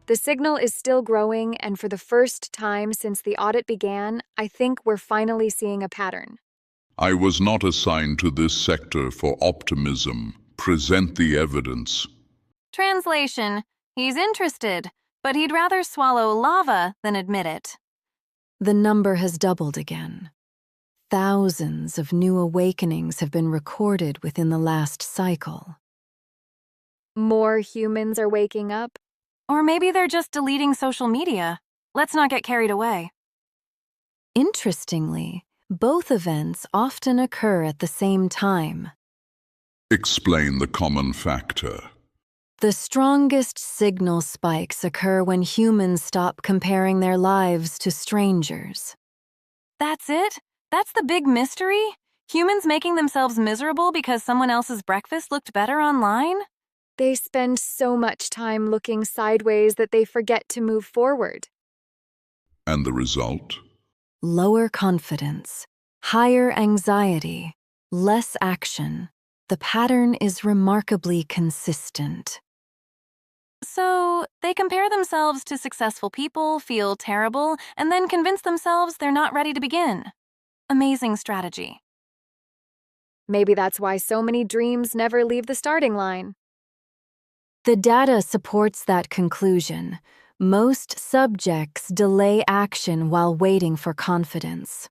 The signal is still growing, and for the first time since the audit began, I think we're finally seeing a pattern. I was not assigned to this sector for optimism. Present the evidence. Translation: he's interested, but he'd rather swallow lava than admit it. The number has doubled again. Thousands of new awakenings have been recorded within the last cycle. More humans are waking up? Or maybe they're just deleting social media. Let's not get carried away. Interestingly, both events often occur at the same time. Explain the common factor. The strongest signal spikes occur when humans stop comparing their lives to strangers. That's it? That's the big mystery? Humans making themselves miserable because someone else's breakfast looked better online? They spend so much time looking sideways that they forget to move forward. And the result? Lower confidence, higher anxiety, less action. The pattern is remarkably consistent. So, they compare themselves to successful people, feel terrible, and then convince themselves they're not ready to begin. Amazing strategy. Maybe that's why so many dreams never leave the starting line. The data supports that conclusion. Most subjects delay action while waiting for confidence.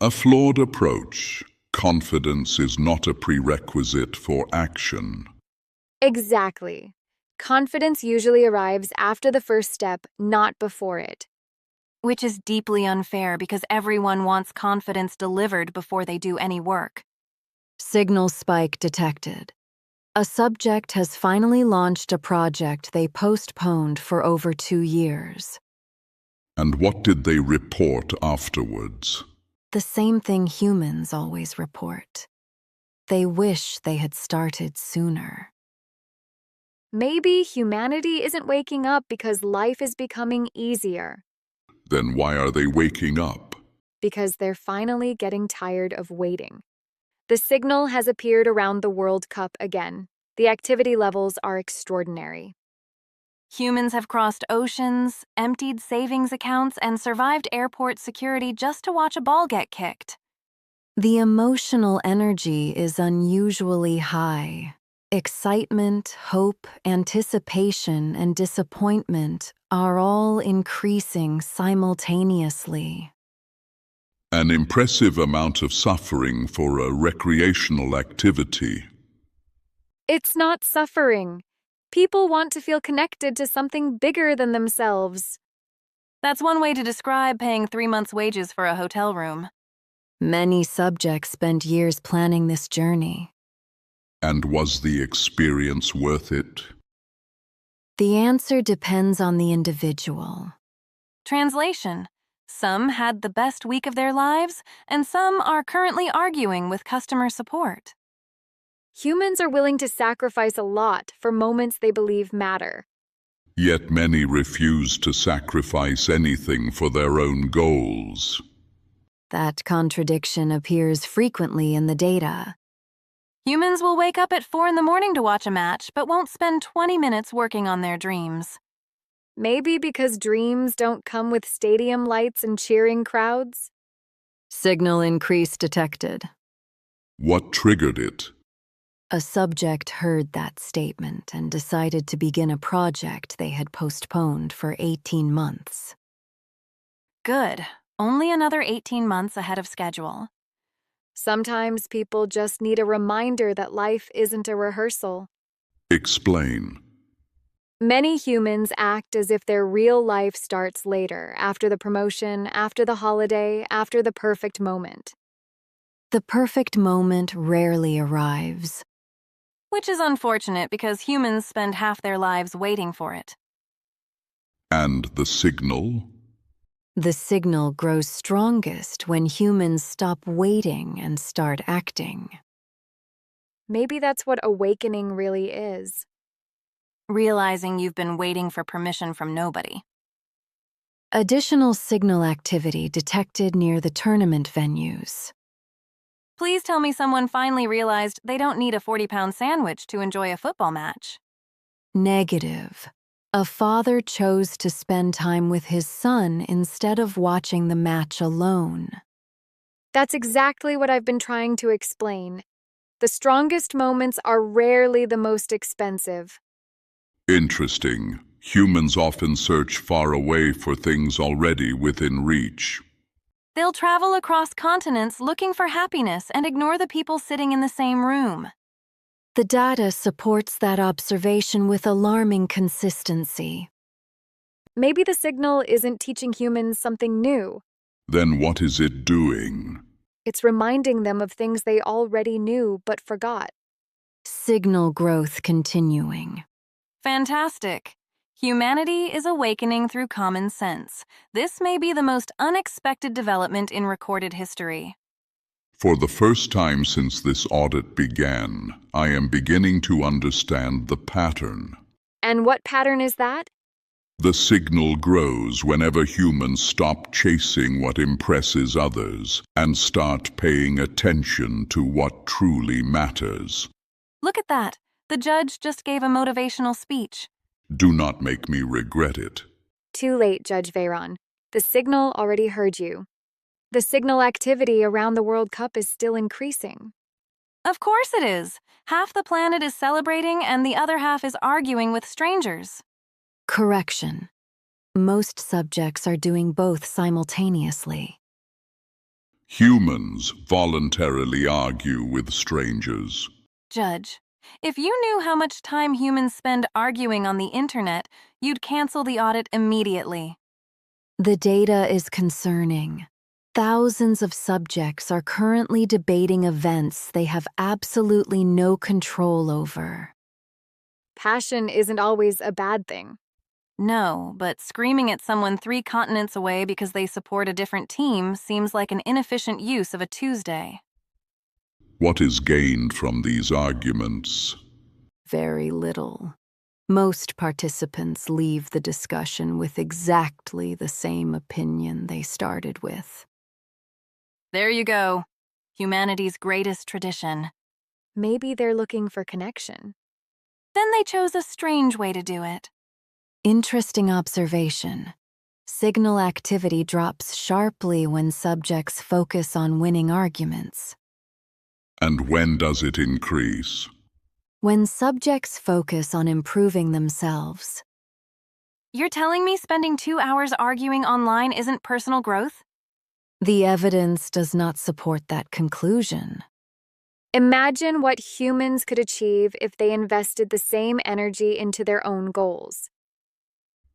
A flawed approach. Confidence is not a prerequisite for action. Exactly. Confidence usually arrives after the first step, not before it. Which is deeply unfair because everyone wants confidence delivered before they do any work. Signal spike detected. A subject has finally launched a project they postponed for over 2 years. And what did they report afterwards? The same thing humans always report. They wish they had started sooner. Maybe humanity isn't waking up because life is becoming easier. Then why are they waking up? Because they're finally getting tired of waiting. The signal has appeared around the World Cup again. The activity levels are extraordinary. Humans have crossed oceans, emptied savings accounts, and survived airport security just to watch a ball get kicked. The emotional energy is unusually high. Excitement, hope, anticipation, and disappointment are all increasing simultaneously. An impressive amount of suffering for a recreational activity. It's not suffering. People want to feel connected to something bigger than themselves. That's one way to describe paying 3 months' wages for a hotel room. Many subjects spend years planning this journey. And was the experience worth it? The answer depends on the individual. Translation: some had the best week of their lives, and some are currently arguing with customer support. Humans are willing to sacrifice a lot for moments they believe matter. Yet many refuse to sacrifice anything for their own goals. That contradiction appears frequently in the data. Humans will wake up at 4 in the morning to watch a match, but won't spend 20 minutes working on their dreams. Maybe because dreams don't come with stadium lights and cheering crowds? Signal increase detected. What triggered it? A subject heard that statement and decided to begin a project they had postponed for 18 months. Good. Only another 18 months ahead of schedule. Sometimes people just need a reminder that life isn't a rehearsal. Explain. Many humans act as if their real life starts later, after the promotion, after the holiday, after the perfect moment. The perfect moment rarely arrives. Which is unfortunate because humans spend half their lives waiting for it. And the signal? The signal grows strongest when humans stop waiting and start acting. Maybe that's what awakening really is. Realizing you've been waiting for permission from nobody. Additional signal activity detected near the tournament venues. Please tell me someone finally realized they don't need a 40-pound sandwich to enjoy a football match. Negative. A father chose to spend time with his son instead of watching the match alone. That's exactly what I've been trying to explain. The strongest moments are rarely the most expensive. Interesting. Humans often search far away for things already within reach. They'll travel across continents looking for happiness and ignore the people sitting in the same room. The data supports that observation with alarming consistency. Maybe the signal isn't teaching humans something new. Then what is it doing? It's reminding them of things they already knew but forgot. Signal growth continuing. Fantastic. Humanity is awakening through common sense. This may be the most unexpected development in recorded history. For the first time since this audit began, I am beginning to understand the pattern. And what pattern is that? The signal grows whenever humans stop chasing what impresses others and start paying attention to what truly matters. Look at that. The judge just gave a motivational speech. Do not make me regret it. Too late, Judge Veyron. The signal already heard you. The signal activity around the World Cup is still increasing. Of course it is. Half the planet is celebrating and the other half is arguing with strangers. Correction. Most subjects are doing both simultaneously. Humans voluntarily argue with strangers. Judge, if you knew how much time humans spend arguing on the internet, you'd cancel the audit immediately. The data is concerning. Thousands of subjects are currently debating events they have absolutely no control over. Passion isn't always a bad thing. No, but screaming at someone 3 continents away because they support a different team seems like an inefficient use of a Tuesday. What is gained from these arguments? Very little. Most participants leave the discussion with exactly the same opinion they started with. There you go. Humanity's greatest tradition. Maybe they're looking for connection. Then they chose a strange way to do it. Interesting observation. Signal activity drops sharply when subjects focus on winning arguments. And when does it increase? When subjects focus on improving themselves. You're telling me spending 2 hours arguing online isn't personal growth? The evidence does not support that conclusion. Imagine what humans could achieve if they invested the same energy into their own goals.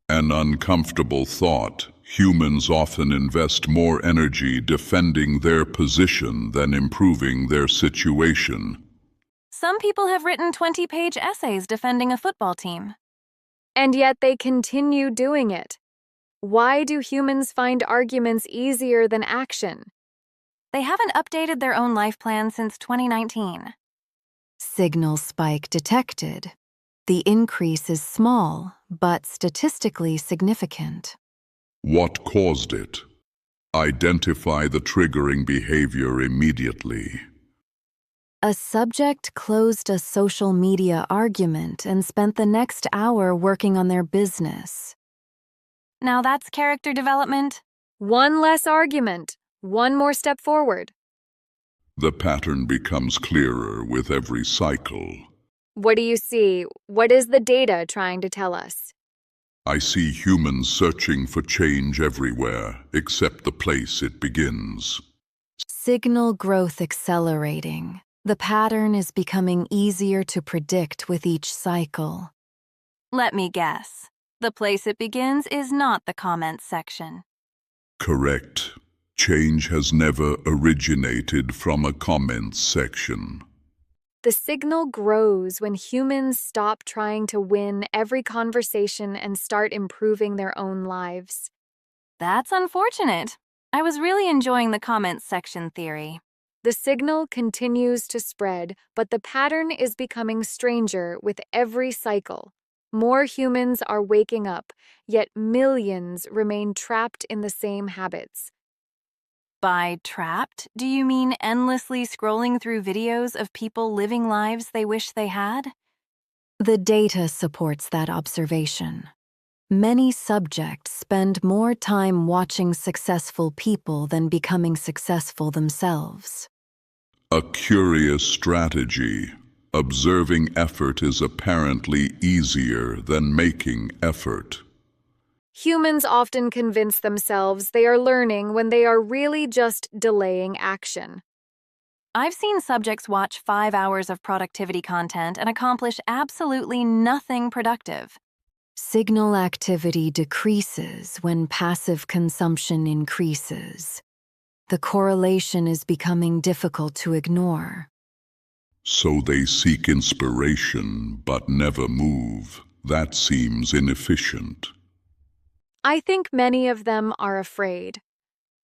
An uncomfortable thought. Humans often invest more energy defending their position than improving their situation. Some people have written 20-page essays defending a football team. And yet they continue doing it. Why do humans find arguments easier than action? They haven't updated their own life plan since 2019. Signal spike detected. The increase is small, but statistically significant. What caused it? Identify the triggering behavior immediately. A subject closed a social media argument and spent the next hour working on their business. Now that's character development. One less argument, one more step forward. The pattern becomes clearer with every cycle. What do you see? What is the data trying to tell us? I see humans searching for change everywhere, except the place it begins. Signal growth accelerating. The pattern is becoming easier to predict with each cycle. Let me guess. The place it begins is not the comments section. Correct. Change has never originated from a comments section. The signal grows when humans stop trying to win every conversation and start improving their own lives. That's unfortunate. I was really enjoying the comments section theory. The signal continues to spread, but the pattern is becoming stranger with every cycle. More humans are waking up, yet millions remain trapped in the same habits. By trapped, do you mean endlessly scrolling through videos of people living lives they wish they had? The data supports that observation. Many subjects spend more time watching successful people than becoming successful themselves. A curious strategy. Observing effort is apparently easier than making effort. Humans often convince themselves they are learning when they are really just delaying action. I've seen subjects watch 5 hours of productivity content and accomplish absolutely nothing productive. Signal activity decreases when passive consumption increases. The correlation is becoming difficult to ignore. So they seek inspiration but never move. That seems inefficient. I think many of them are afraid.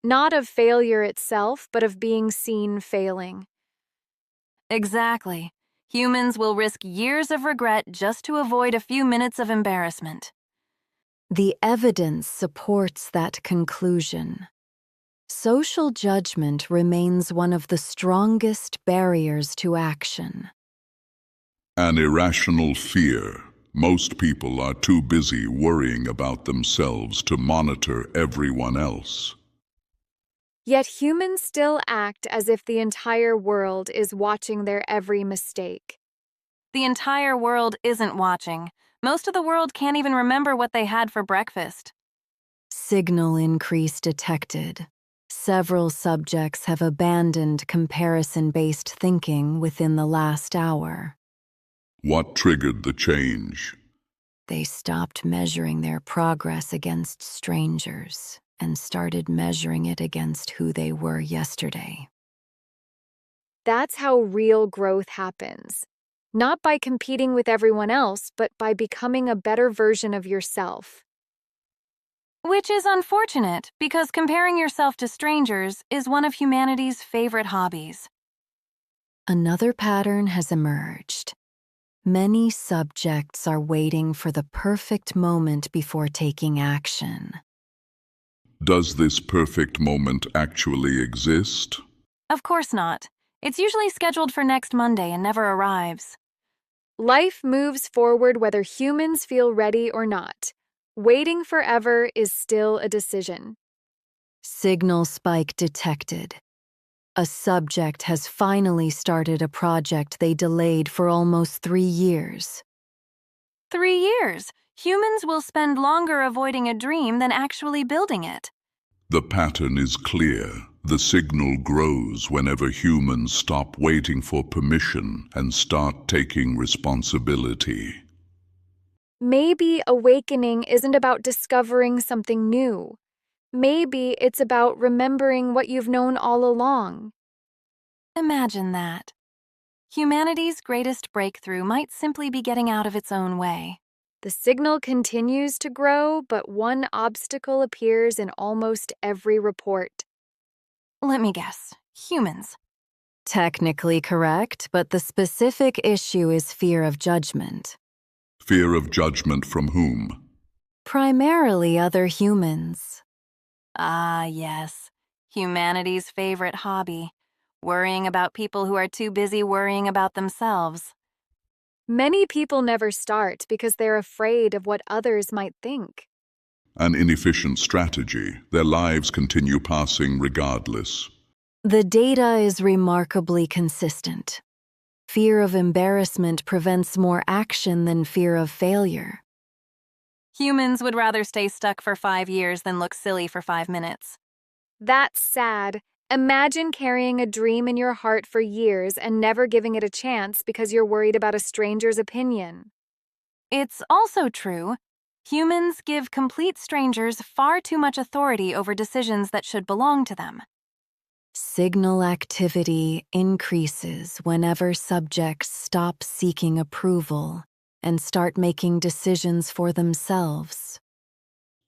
Not of failure itself, but of being seen failing. Exactly. Humans will risk years of regret just to avoid a few minutes of embarrassment. The evidence supports that conclusion. Social judgment remains one of the strongest barriers to action. An irrational fear. Most people are too busy worrying about themselves to monitor everyone else. Yet humans still act as if the entire world is watching their every mistake. The entire world isn't watching. Most of the world can't even remember what they had for breakfast. Signal increase detected. Several subjects have abandoned comparison-based thinking within the last hour. What triggered the change? They stopped measuring their progress against strangers and started measuring it against who they were yesterday. That's how real growth happens. Not by competing with everyone else, but by becoming a better version of yourself. Which is unfortunate, because comparing yourself to strangers is one of humanity's favorite hobbies. Another pattern has emerged. Many subjects are waiting for the perfect moment before taking action. Does this perfect moment actually exist? Of course not. It's usually scheduled for next Monday and never arrives. Life moves forward whether humans feel ready or not. Waiting forever is still a decision. Signal spike detected. A subject has finally started a project they delayed for almost 3 years. 3 years. Humans will spend longer avoiding a dream than actually building it. The pattern is clear. The signal grows whenever humans stop waiting for permission and start taking responsibility. Maybe awakening isn't about discovering something new. Maybe it's about remembering what you've known all along. Imagine that. Humanity's greatest breakthrough might simply be getting out of its own way. The signal continues to grow, but one obstacle appears in almost every report. Let me guess. Humans. Technically correct, but the specific issue is fear of judgment. Fear of judgment from whom? Primarily other humans. Ah, yes. Humanity's favorite hobby. Worrying about people who are too busy worrying about themselves. Many people never start because they're afraid of what others might think. An inefficient strategy. Their lives continue passing regardless. The data is remarkably consistent. Fear of embarrassment prevents more action than fear of failure. Humans would rather stay stuck for 5 years than look silly for 5 minutes. That's sad. Imagine carrying a dream in your heart for years and never giving it a chance because you're worried about a stranger's opinion. It's also true. Humans give complete strangers far too much authority over decisions that should belong to them. Signal activity increases whenever subjects stop seeking approval and start making decisions for themselves.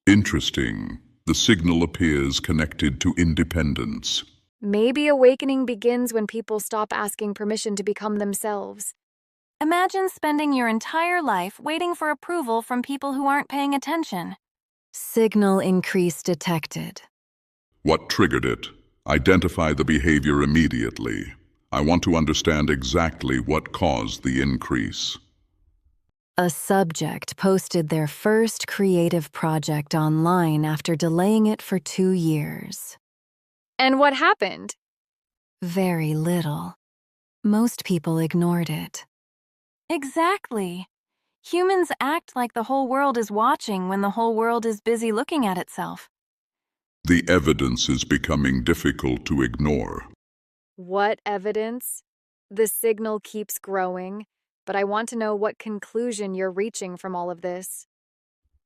Interesting. The signal appears connected to independence. Maybe awakening begins when people stop asking permission to become themselves. Imagine spending your entire life waiting for approval from people who aren't paying attention. Signal increase detected. What triggered it? Identify the behavior immediately. I want to understand exactly what caused the increase. A subject posted their first creative project online after delaying it for 2 years. And what happened? Very little. Most people ignored it. Exactly. Humans act like the whole world is watching when the whole world is busy looking at itself. The evidence is becoming difficult to ignore. What evidence? The signal keeps growing, but I want to know what conclusion you're reaching from all of this.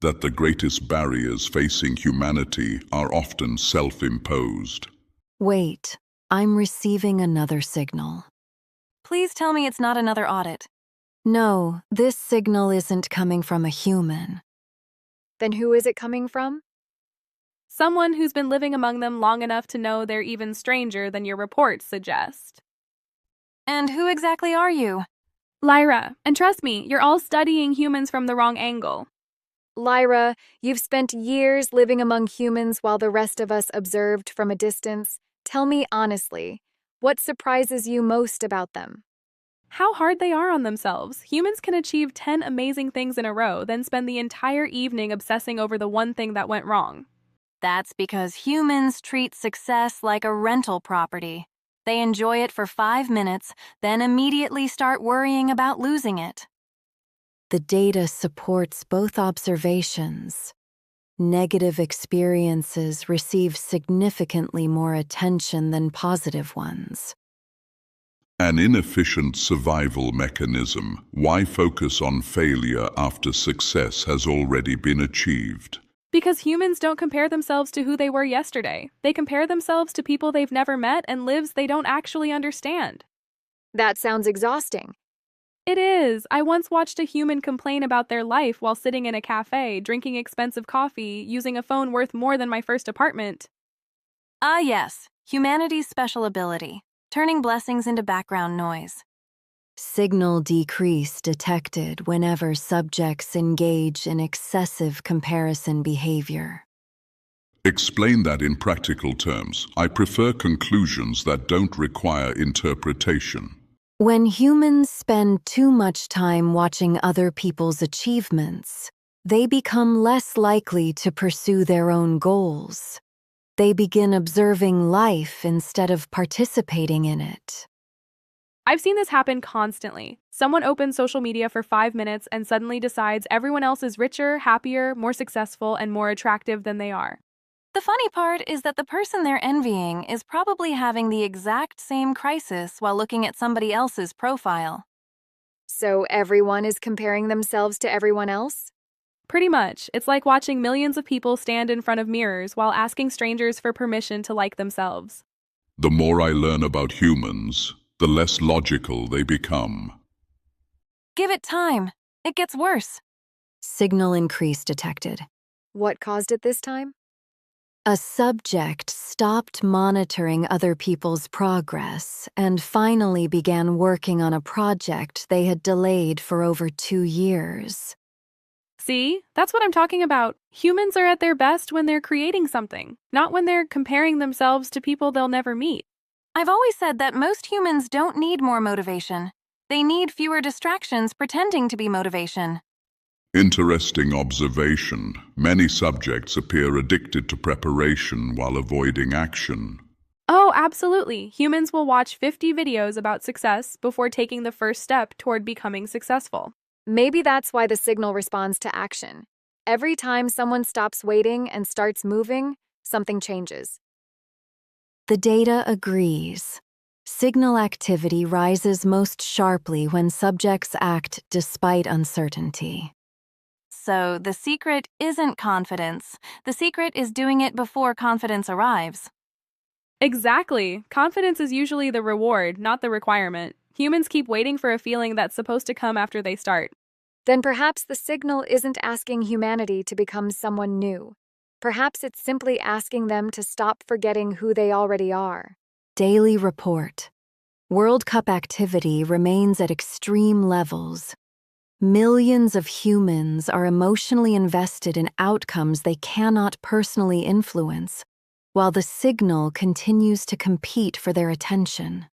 That the greatest barriers facing humanity are often self-imposed. Wait, I'm receiving another signal. Please tell me it's not another audit. No, this signal isn't coming from a human. Then who is it coming from? Someone who's been living among them long enough to know they're even stranger than your reports suggest. And who exactly are you? Lyra, and trust me, you're all studying humans from the wrong angle. Lyra, you've spent years living among humans while the rest of us observed from a distance. Tell me honestly, what surprises you most about them? How hard they are on themselves. Humans can achieve 10 amazing things in a row, then spend the entire evening obsessing over the one thing that went wrong. That's because humans treat success like a rental property. They enjoy it for 5 minutes, then immediately start worrying about losing it. The data supports both observations. Negative experiences receive significantly more attention than positive ones. An inefficient survival mechanism. Why focus on failure after success has already been achieved? Because humans don't compare themselves to who they were yesterday. They compare themselves to people they've never met and lives they don't actually understand. That sounds exhausting. It is. I once watched a human complain about their life while sitting in a cafe, drinking expensive coffee, using a phone worth more than my first apartment. Ah, yes, humanity's special ability, turning blessings into background noise. Signal decrease detected whenever subjects engage in excessive comparison behavior. Explain that in practical terms. I prefer conclusions that don't require interpretation. When humans spend too much time watching other people's achievements, they become less likely to pursue their own goals. They begin observing life instead of participating in it. I've seen this happen constantly. Someone opens social media for 5 minutes and suddenly decides everyone else is richer, happier, more successful, and more attractive than they are. The funny part is that the person they're envying is probably having the exact same crisis while looking at somebody else's profile. So everyone is comparing themselves to everyone else? Pretty much. It's like watching millions of people stand in front of mirrors while asking strangers for permission to like themselves. The more I learn about humans, the less logical they become. Give it time. It gets worse. Signal increase detected. What caused it this time? A subject stopped monitoring other people's progress and finally began working on a project they had delayed for over 2 years. See? That's what I'm talking about. Humans are at their best when they're creating something, not when they're comparing themselves to people they'll never meet. I've always said that most humans don't need more motivation. They need fewer distractions pretending to be motivation. Interesting observation. Many subjects appear addicted to preparation while avoiding action. Oh, absolutely. Humans will watch 50 videos about success before taking the first step toward becoming successful. Maybe that's why the signal responds to action. Every time someone stops waiting and starts moving, something changes. The data agrees. Signal activity rises most sharply when subjects act despite uncertainty. So the secret isn't confidence. The secret is doing it before confidence arrives. Exactly. Confidence is usually the reward, not the requirement. Humans keep waiting for a feeling that's supposed to come after they start. Then perhaps the signal isn't asking humanity to become someone new. Perhaps it's simply asking them to stop forgetting who they already are. Daily report. World Cup activity remains at extreme levels. Millions of humans are emotionally invested in outcomes they cannot personally influence, while the signal continues to compete for their attention.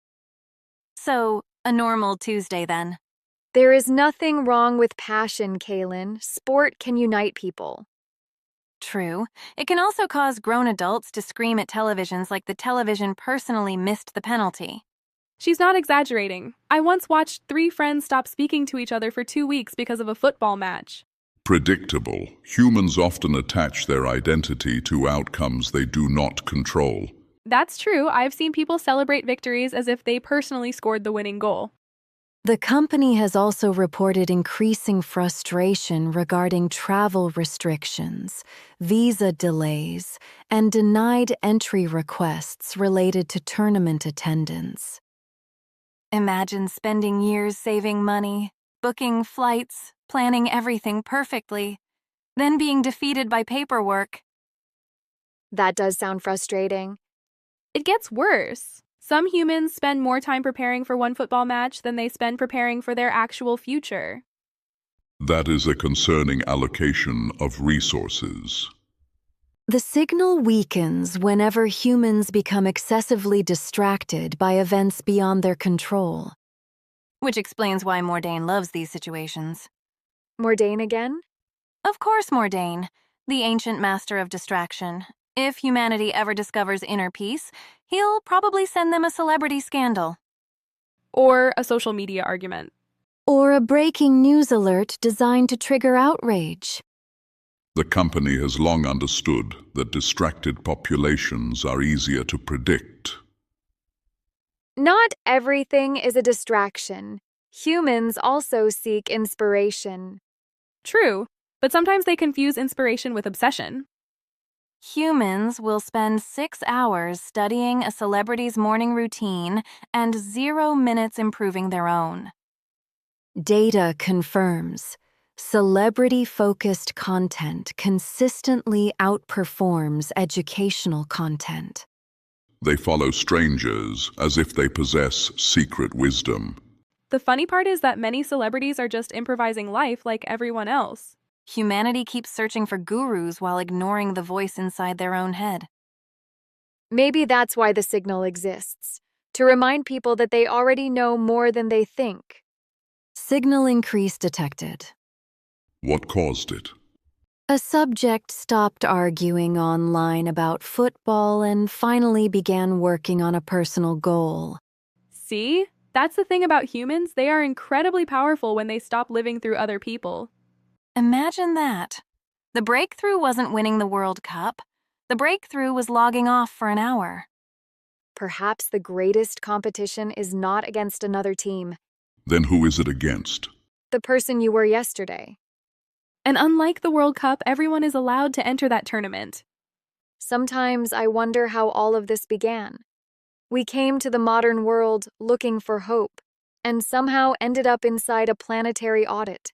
So, a normal Tuesday then. There is nothing wrong with passion, Kaelen. Sport can unite people. True. It can also cause grown adults to scream at televisions like the television personally missed the penalty. She's not exaggerating. I once watched 3 friends stop speaking to each other for 2 weeks because of a football match. Predictable. Humans often attach their identity to outcomes they do not control. That's true. I've seen people celebrate victories as if they personally scored the winning goal. The company has also reported increasing frustration regarding travel restrictions, visa delays, and denied entry requests related to tournament attendance. Imagine spending years saving money, booking flights, planning everything perfectly, then being defeated by paperwork. That does sound frustrating. It gets worse. Some humans spend more time preparing for one football match than they spend preparing for their actual future. That is a concerning allocation of resources. The signal weakens whenever humans become excessively distracted by events beyond their control. Which explains why Mordain loves these situations. Mordain again? Of course, Mordain, the ancient master of distraction. If humanity ever discovers inner peace, he'll probably send them a celebrity scandal. Or a social media argument. Or a breaking news alert designed to trigger outrage. The company has long understood that distracted populations are easier to predict. Not everything is a distraction. Humans also seek inspiration. True, but sometimes they confuse inspiration with obsession. Humans will spend 6 hours studying a celebrity's morning routine and 0 minutes improving their own. Data confirms celebrity-focused content consistently outperforms educational content. They follow strangers as if they possess secret wisdom. The funny part is that many celebrities are just improvising life like everyone else. Humanity keeps searching for gurus while ignoring the voice inside their own head. Maybe that's why the signal exists, to remind people that they already know more than they think. Signal increase detected. What caused it? A subject stopped arguing online about football and finally began working on a personal goal. See? That's the thing about humans. They are incredibly powerful when they stop living through other people. Imagine that. The breakthrough wasn't winning the World Cup. The breakthrough was logging off for an hour. Perhaps the greatest competition is not against another team. Then who is it against? The person you were yesterday. And unlike the World Cup, everyone is allowed to enter that tournament. Sometimes I wonder how all of this began. We came to the modern world looking for hope, and somehow ended up inside a planetary audit.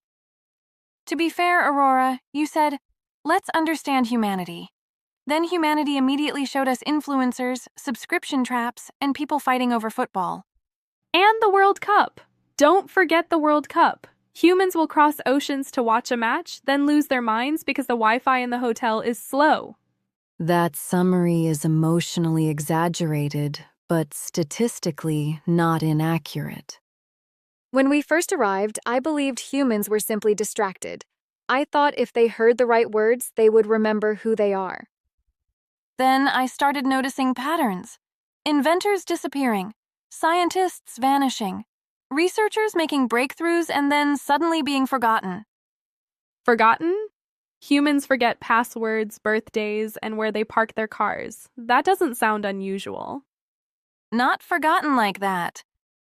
To be fair, Aurora, you said, let's understand humanity. Then humanity immediately showed us influencers, subscription traps, and people fighting over football. And the World Cup. Don't forget the World Cup. Humans will cross oceans to watch a match, then lose their minds because the Wi-Fi in the hotel is slow. That summary is emotionally exaggerated, but statistically not inaccurate. When we first arrived, I believed humans were simply distracted. I thought if they heard the right words, they would remember who they are. Then I started noticing patterns. Inventors disappearing, scientists vanishing, researchers making breakthroughs and then suddenly being forgotten. Forgotten? Humans forget passwords, birthdays, and where they park their cars. That doesn't sound unusual. Not forgotten like that.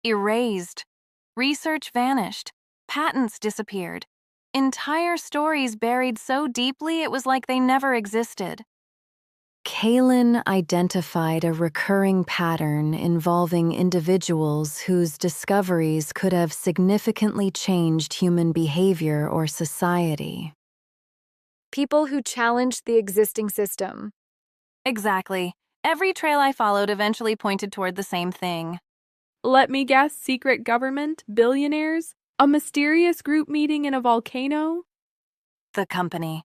Erased. Research vanished. Patents disappeared. Entire stories buried so deeply it was like they never existed. Kaelen identified a recurring pattern involving individuals whose discoveries could have significantly changed human behavior or society. People who challenged the existing system. Exactly. Every trail I followed eventually pointed toward the same thing. Let me guess, secret government, billionaires, a mysterious group meeting in a volcano? The company.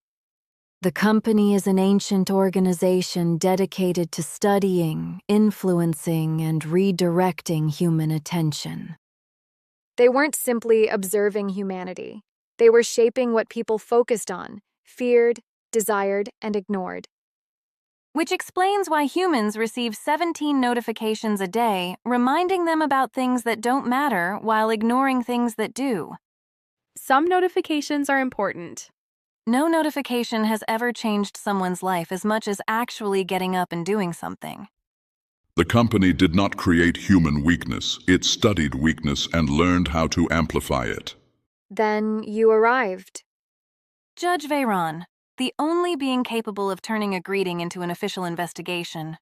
The company is an ancient organization dedicated to studying, influencing, and redirecting human attention. They weren't simply observing humanity. They were shaping what people focused on, feared, desired, and ignored. Which explains why humans receive 17 notifications a day, reminding them about things that don't matter while ignoring things that do. Some notifications are important. No notification has ever changed someone's life as much as actually getting up and doing something. The company did not create human weakness. It studied weakness and learned how to amplify it. Then you arrived. Judge Veyron, the only being capable of turning a greeting into an official investigation.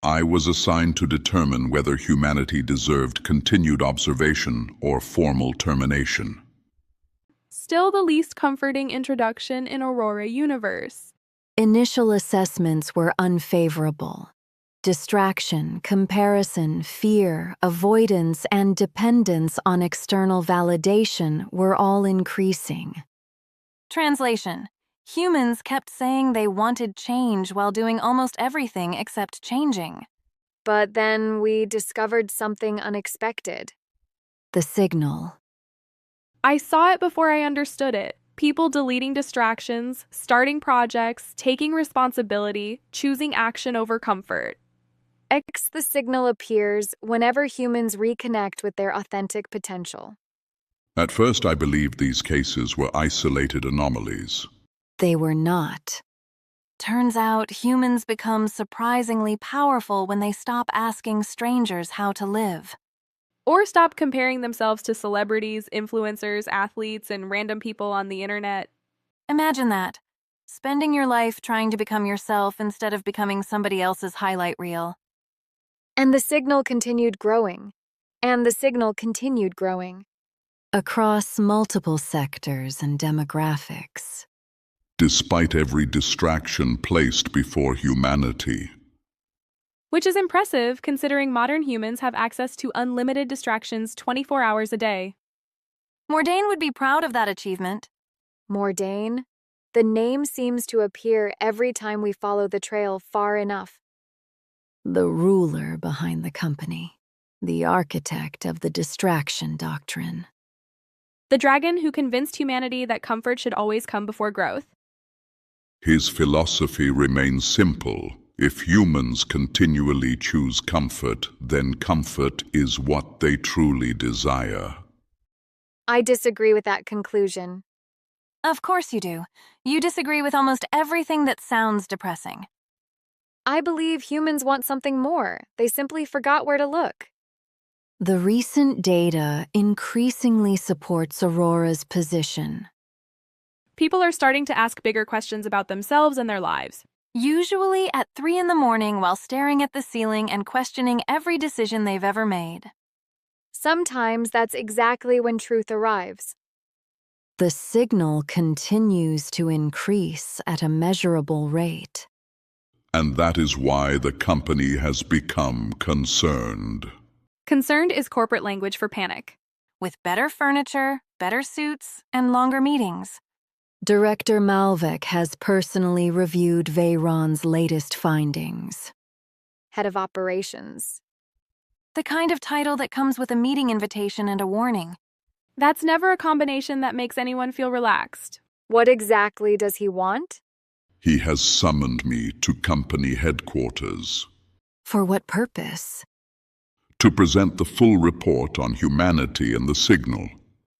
I was assigned to determine whether humanity deserved continued observation or formal termination. Still the least comforting introduction in Aurora universe. Initial assessments were unfavorable. Distraction, comparison, fear, avoidance, and dependence on external validation were all increasing. Translation: humans kept saying they wanted change while doing almost everything except changing. But then we discovered something unexpected. The signal. I saw it before I understood it. People deleting distractions, starting projects, taking responsibility, choosing action over comfort. The signal appears whenever humans reconnect with their authentic potential. At first, I believed these cases were isolated anomalies. They were not. Turns out humans become surprisingly powerful when they stop asking strangers how to live. Or stop comparing themselves to celebrities, influencers, athletes, and random people on the internet. Imagine that. Spending your life trying to become yourself instead of becoming somebody else's highlight reel. And the signal continued growing. And the signal continued growing. Across multiple sectors and demographics. Despite every distraction placed before humanity. Which is impressive considering modern humans have access to unlimited distractions 24 hours a day. Mordain would be proud of that achievement. Mordain? The name seems to appear every time we follow the trail far enough. The ruler behind the company. The architect of the distraction doctrine. The dragon who convinced humanity that comfort should always come before growth. His philosophy remains simple. If humans continually choose comfort, then comfort is what they truly desire. I disagree with that conclusion. Of course you do. You disagree with almost everything that sounds depressing. I believe humans want something more. They simply forgot where to look. The recent data increasingly supports Aurora's position. People are starting to ask bigger questions about themselves and their lives. Usually at 3 in the morning while staring at the ceiling and questioning every decision they've ever made. Sometimes that's exactly when truth arrives. The signal continues to increase at a measurable rate. And that is why the company has become concerned. Concerned is corporate language for panic. With better furniture, better suits, and longer meetings. Director Malvik has personally reviewed Veyron's latest findings. Head of operations. The kind of title that comes with a meeting invitation and a warning. That's never a combination that makes anyone feel relaxed. What exactly does he want? He has summoned me to company headquarters. For what purpose? To present the full report on humanity and the signal.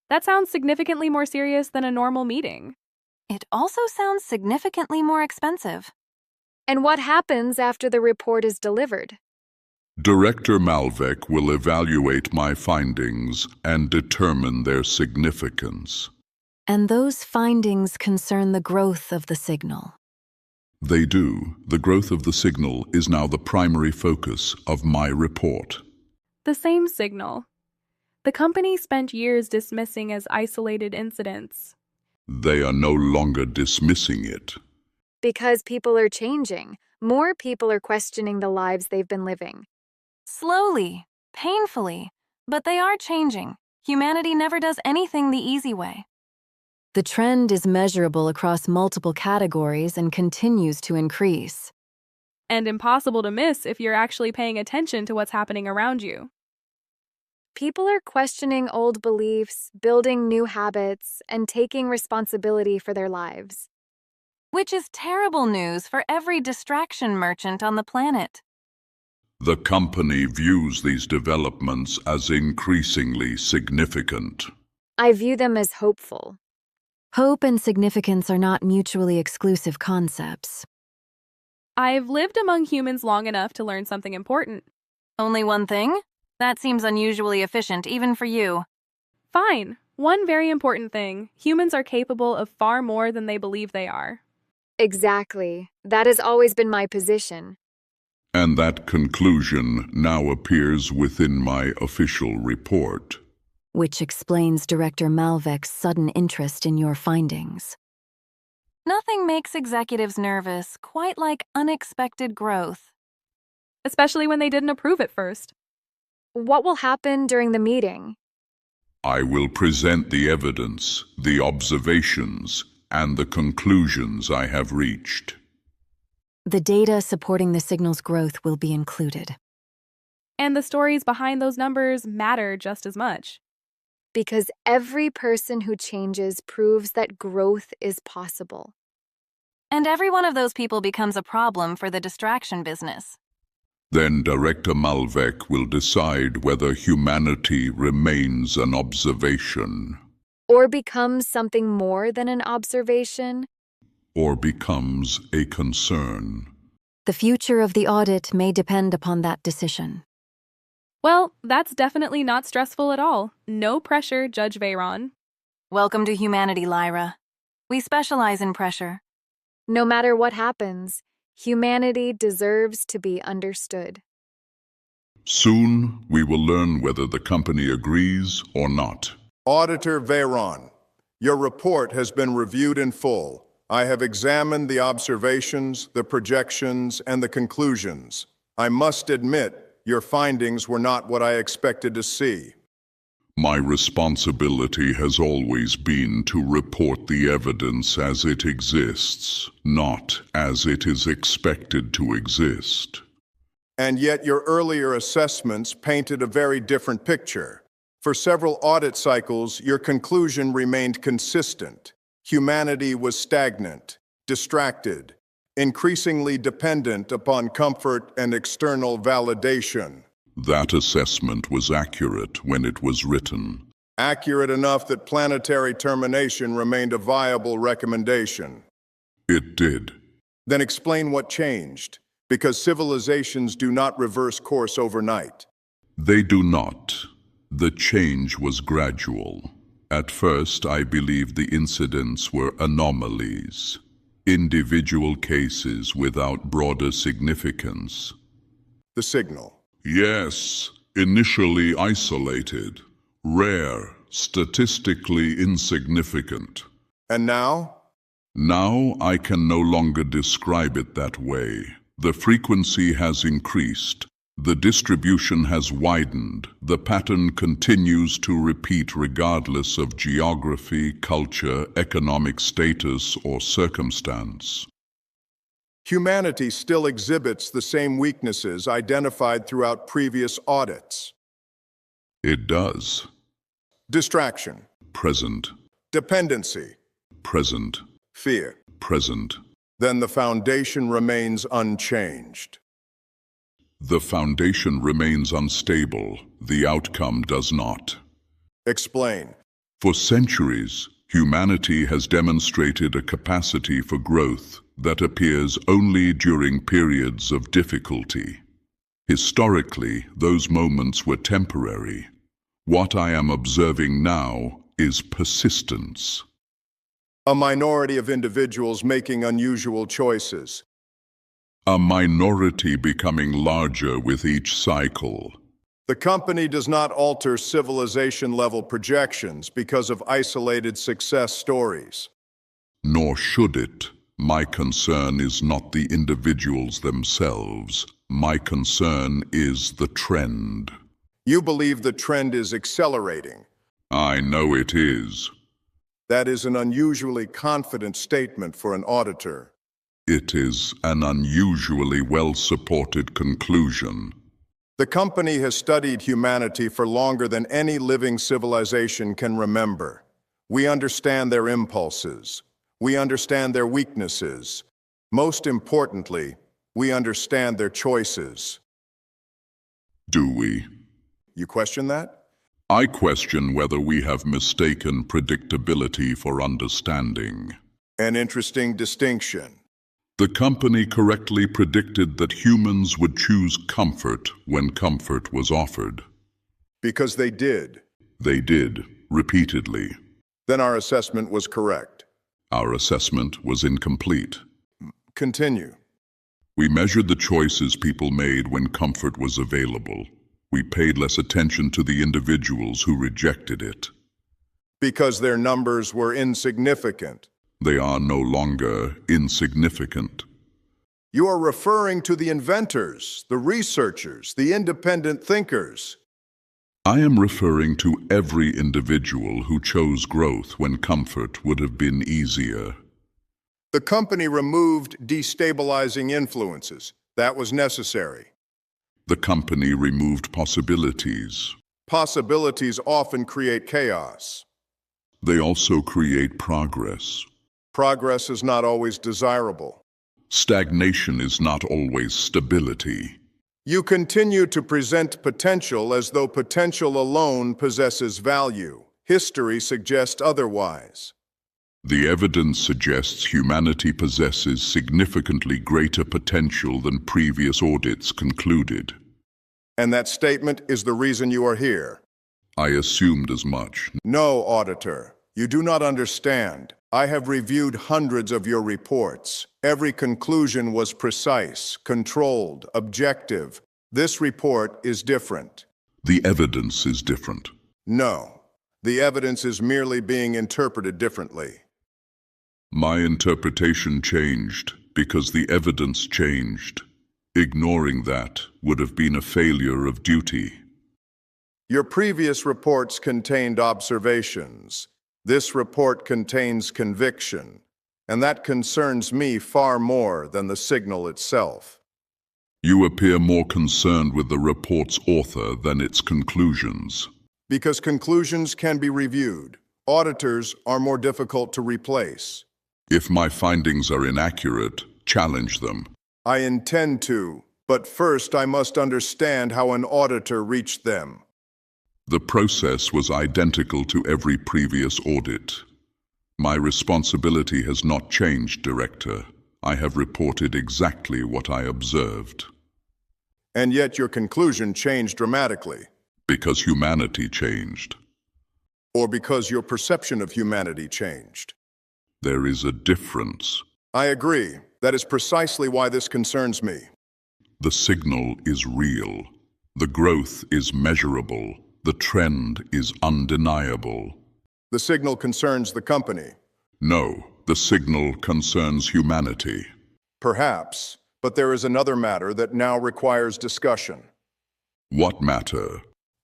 That sounds significantly more serious than a normal meeting. It also sounds significantly more expensive. And what happens after the report is delivered? Director Malvik will evaluate my findings and determine their significance. And those findings concern the growth of the signal. They do. The growth of the signal is now the primary focus of my report. The same signal. The company spent years dismissing as isolated incidents. They are no longer dismissing it. Because people are changing. More people are questioning the lives they've been living. Slowly, painfully, but they are changing. Humanity never does anything the easy way. The trend is measurable across multiple categories and continues to increase. And impossible to miss if you're actually paying attention to what's happening around you. People are questioning old beliefs, building new habits, and taking responsibility for their lives. Which is terrible news for every distraction merchant on the planet. The company views these developments as increasingly significant. I view them as hopeful. Hope and significance are not mutually exclusive concepts. I've lived among humans long enough to learn something important. Only one thing? That seems unusually efficient, even for you. Fine. One very important thing. Humans are capable of far more than they believe they are. Exactly. That has always been my position. And that conclusion now appears within my official report. Which explains Director Malvek's sudden interest in your findings. Nothing makes executives nervous quite like unexpected growth. Especially when they didn't approve at first. What will happen during the meeting? I will present the evidence, the observations, and the conclusions I have reached. The data supporting the signal's growth will be included. And the stories behind those numbers matter just as much. Because every person who changes proves that growth is possible. And every one of those people becomes a problem for the distraction business. Then Director Malvek will decide whether humanity remains an observation. Or becomes something more than an observation. Or becomes a concern. The future of the audit may depend upon that decision. Well, that's definitely not stressful at all. No pressure, Judge Veyron. Welcome to humanity, Lyra. We specialize in pressure. No matter what happens, humanity deserves to be understood. Soon, we will learn whether the company agrees or not. Auditor Veyron, your report has been reviewed in full. I have examined the observations, the projections, and the conclusions. I must admit, your findings were not what I expected to see. My responsibility has always been to report the evidence as it exists, not as it is expected to exist. And yet your earlier assessments painted a very different picture. For several audit cycles, your conclusion remained consistent. Humanity was stagnant, distracted, increasingly dependent upon comfort and external validation. That assessment was accurate when it was written. Accurate enough that planetary termination remained a viable recommendation. It did. Then explain what changed, because civilizations do not reverse course overnight. They do not. The change was gradual. At first, I believed the incidents were anomalies, individual cases without broader significance. The signal. Yes, initially isolated, rare, statistically insignificant. And now? Now I can no longer describe it that way. The frequency has increased. The distribution has widened. The pattern continues to repeat regardless of geography, culture, economic status, or circumstance. Humanity still exhibits the same weaknesses identified throughout previous audits. It does. Distraction. Present. Dependency. Present. Fear. Present. Then the foundation remains unchanged. The foundation remains unstable. The outcome does not. Explain. For centuries, humanity has demonstrated a capacity for growth that appears only during periods of difficulty. Historically, those moments were temporary. What I am observing now is persistence. A minority of individuals making unusual choices. A minority becoming larger with each cycle. The company does not alter civilization-level projections because of isolated success stories. Nor should it. My concern is not the individuals themselves. My concern is the trend. You believe the trend is accelerating. I know it is. That is an unusually confident statement for an auditor. It is an unusually well-supported conclusion. The company has studied humanity for longer than any living civilization can remember. We understand their impulses. We understand their weaknesses. Most importantly, we understand their choices. Do we? You question that? I question whether we have mistaken predictability for understanding. An interesting distinction. The company correctly predicted that humans would choose comfort when comfort was offered. Because they did. They did, repeatedly. Then our assessment was correct. Our assessment was incomplete. Continue. We measured the choices people made when comfort was available. We paid less attention to the individuals who rejected it. Because their numbers were insignificant. They are no longer insignificant. You are referring to the inventors, the researchers, the independent thinkers. I am referring to every individual who chose growth when comfort would have been easier. The company removed destabilizing influences. That was necessary. The company removed possibilities. Possibilities often create chaos. They also create progress. Progress is not always desirable. Stagnation is not always stability. You continue to present potential as though potential alone possesses value. History suggests otherwise. The evidence suggests humanity possesses significantly greater potential than previous audits concluded. And that statement is the reason you are here. I assumed as much. No, auditor, you do not understand. I have reviewed hundreds of your reports. Every conclusion was precise, controlled, objective. This report is different. The evidence is different. No, the evidence is merely being interpreted differently. My interpretation changed because the evidence changed. Ignoring that would have been a failure of duty. Your previous reports contained observations. This report contains conviction, and that concerns me far more than the signal itself. You appear more concerned with the report's author than its conclusions. Because conclusions can be reviewed. Auditors are more difficult to replace. If my findings are inaccurate, challenge them. I intend to, but first I must understand how an auditor reached them. The process was identical to every previous audit. My responsibility has not changed, Director. I have reported exactly what I observed. And yet your conclusion changed dramatically. Because humanity changed. Or because your perception of humanity changed. There is a difference. I agree. That is precisely why this concerns me. The signal is real. The growth is measurable. The trend is undeniable. The signal concerns the company. No, the signal concerns humanity. Perhaps, but there is another matter that now requires discussion. What matter?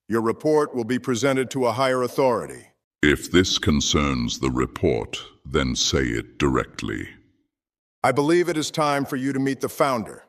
Your report will be presented to a higher authority. If this concerns the report, then say it directly. I believe it is time for you to meet the founder.